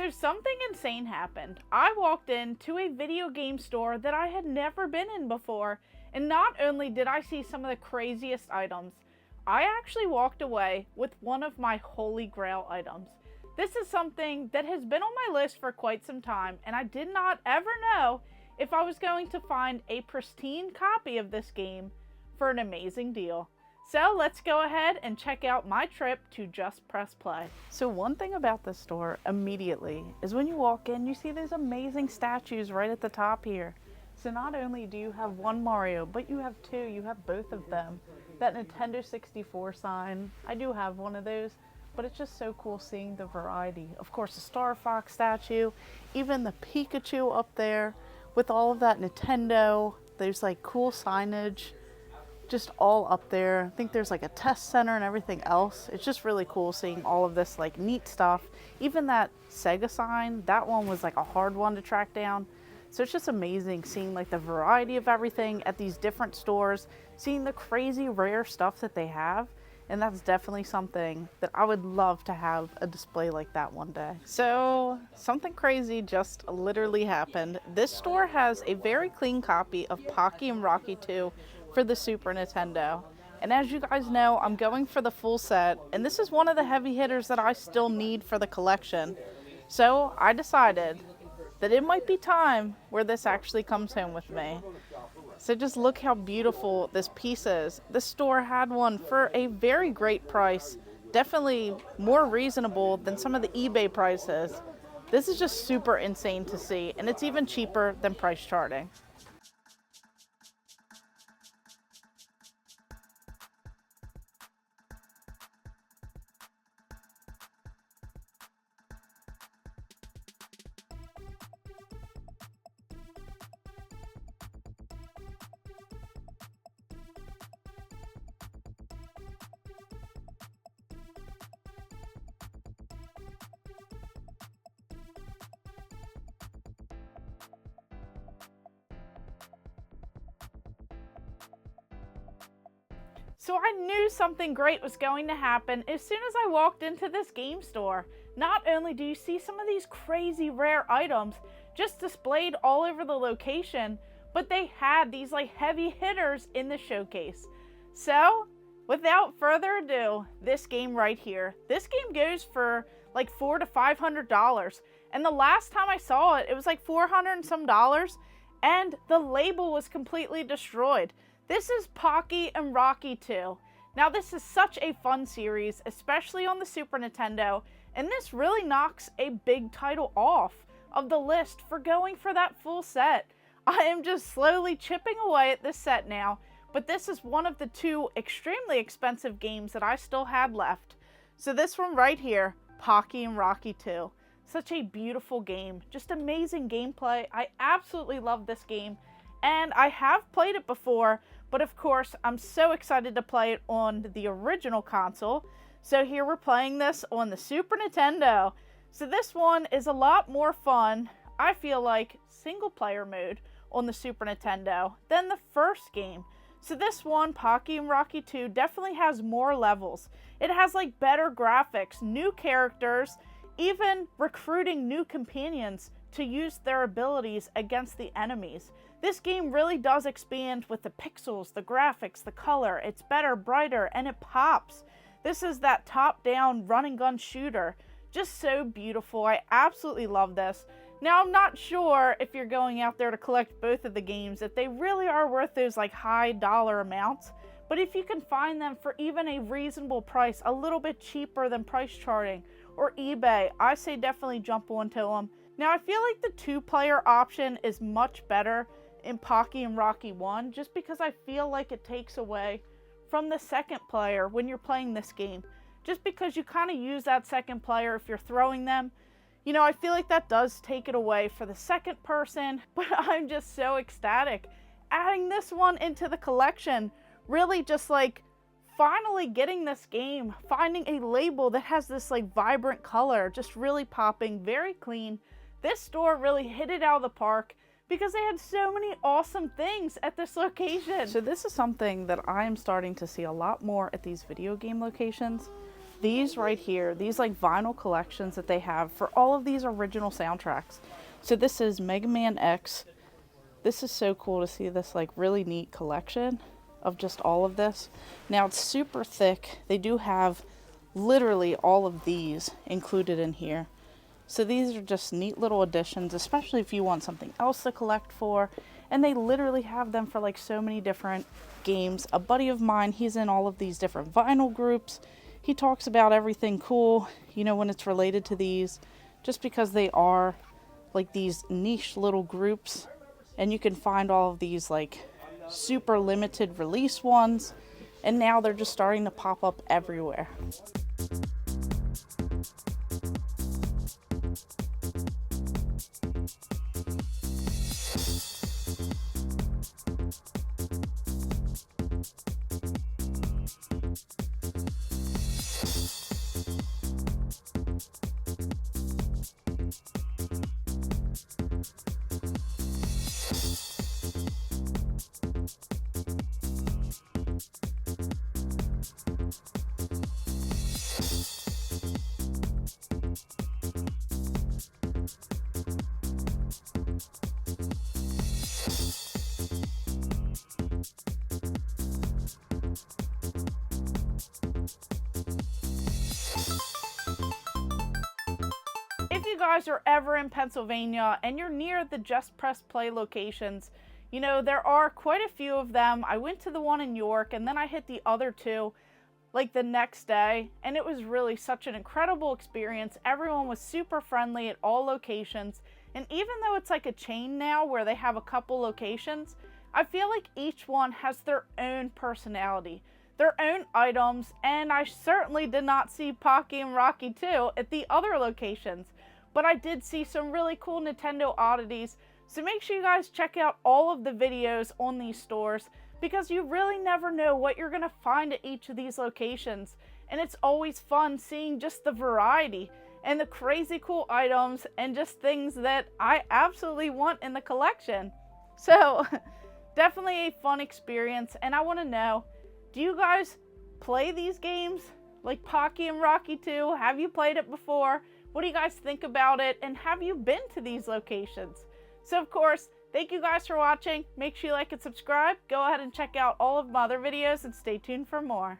So something insane happened. I walked into a video game store that I had never been in before, and not only did I see some of the craziest items, I actually walked away with one of my holy grail items. This is something that has been on my list for quite some time, and I did not ever know if I was going to find a pristine copy of this game for an amazing deal. So let's go ahead and check out my trip to Just Press Play. So one thing about this store immediately is when you walk in, you see these amazing statues right at the top here. So not only do you have one Mario, but you have two, you have both of them. That Nintendo 64 sign, I do have one of those, but it's just so cool seeing the variety. Of course, the Star Fox statue, even the Pikachu up there with all of that Nintendo. There's like cool signage just all up there. I think there's like a test center and everything else. It's just really cool seeing all of this like neat stuff. Even that Sega sign, that one was like a hard one to track down. So it's just amazing seeing like the variety of everything at these different stores, seeing the crazy rare stuff that they have. And that's definitely something that I would love to have a display like that one day. So something crazy just literally happened. This store has a very clean copy of Pocky and Rocky 2 for the Super Nintendo. And as you guys know, I'm going for the full set, and this is one of the heavy hitters that I still need for the collection. So I decided that it might be time where this actually comes home with me. So just look how beautiful this piece is. This store had one for a very great price, definitely more reasonable than some of the eBay prices. This is just super insane to see, and it's even cheaper than price charting. So I knew something great was going to happen as soon as I walked into this game store. Not only do you see some of these crazy rare items just displayed all over the location, but they had these like heavy hitters in the showcase. So without further ado, this game right here. This game goes for like $400 to $500. And the last time I saw it, it was like $400 and some dollars, and the label was completely destroyed. This is Pocky and Rocky 2. Now this is such a fun series, especially on the Super Nintendo, and this really knocks a big title off of the list for going for that full set. I am just slowly chipping away at this set now, but this is one of the two extremely expensive games that I still had left. So this one right here, Pocky and Rocky 2. Such a beautiful game, just amazing gameplay. I absolutely love this game, and I have played it before, but of course, I'm so excited to play it on the original console. So here we're playing this on the Super Nintendo. So this one is a lot more fun, I feel like, single player mode on the Super Nintendo than the first game. So this one, Pocky and Rocky 2, definitely has more levels. It has like better graphics, new characters, even recruiting new companions to use their abilities against the enemies. This game really does expand with the pixels, the graphics, the color. It's better, brighter, and it pops. This is that top-down run-and-gun shooter. Just so beautiful. I absolutely love this. Now, I'm not sure if you're going out there to collect both of the games, if they really are worth those like high dollar amounts. But if you can find them for even a reasonable price, a little bit cheaper than price charting or eBay, I say definitely jump onto them. Now, I feel like the two-player option is much better in Pocky and Rocky 1, just because I feel like it takes away from the second player when you're playing this game. Just because you kind of use that second player if you're throwing them. You know, I feel like that does take it away for the second person, but I'm just so ecstatic. Adding this one into the collection, really just like finally getting this game, finding a label that has this like vibrant color, just really popping, very clean. This store really hit it out of the park, because they had so many awesome things at this location. So this is something that I am starting to see a lot more at these video game locations. these right here, these like vinyl collections that they have for all of these original soundtracks. So this is Mega Man X. This is so cool to see this like really neat collection of just all of this. Now it's super thick. They do have literally all of these included in here. So these are just neat little additions, especially if you want something else to collect for. And they literally have them for like so many different games. A buddy of mine, he's in all of these different vinyl groups. He talks about everything cool, you know, when it's related to these, just because they are like these niche little groups. And you can find all of these like super limited release ones. And now they're just starting to pop up everywhere. If you guys are ever in Pennsylvania and you're near the Just Press Play locations, you know, there are quite a few of them. I went to the one in York and then I hit the other two like the next day, and it was really such an incredible experience. Everyone was super friendly at all locations, and even though it's like a chain now where they have a couple locations, I feel like each one has their own personality, their own items, and I certainly did not see Pocky and Rocky 2 at the other locations, but I did see some really cool Nintendo oddities. So make sure you guys check out all of the videos on these stores, because you really never know what you're going to find at each of these locations. And it's always fun seeing just the variety and the crazy cool items and just things that I absolutely want in the collection. So definitely a fun experience. And I want to know, do you guys play these games like Pocky and Rocky 2? Have you played it before? What do you guys think about it? And have you been to these locations? So of course, thank you guys for watching. Make sure you like and subscribe. Go ahead and check out all of my other videos and stay tuned for more.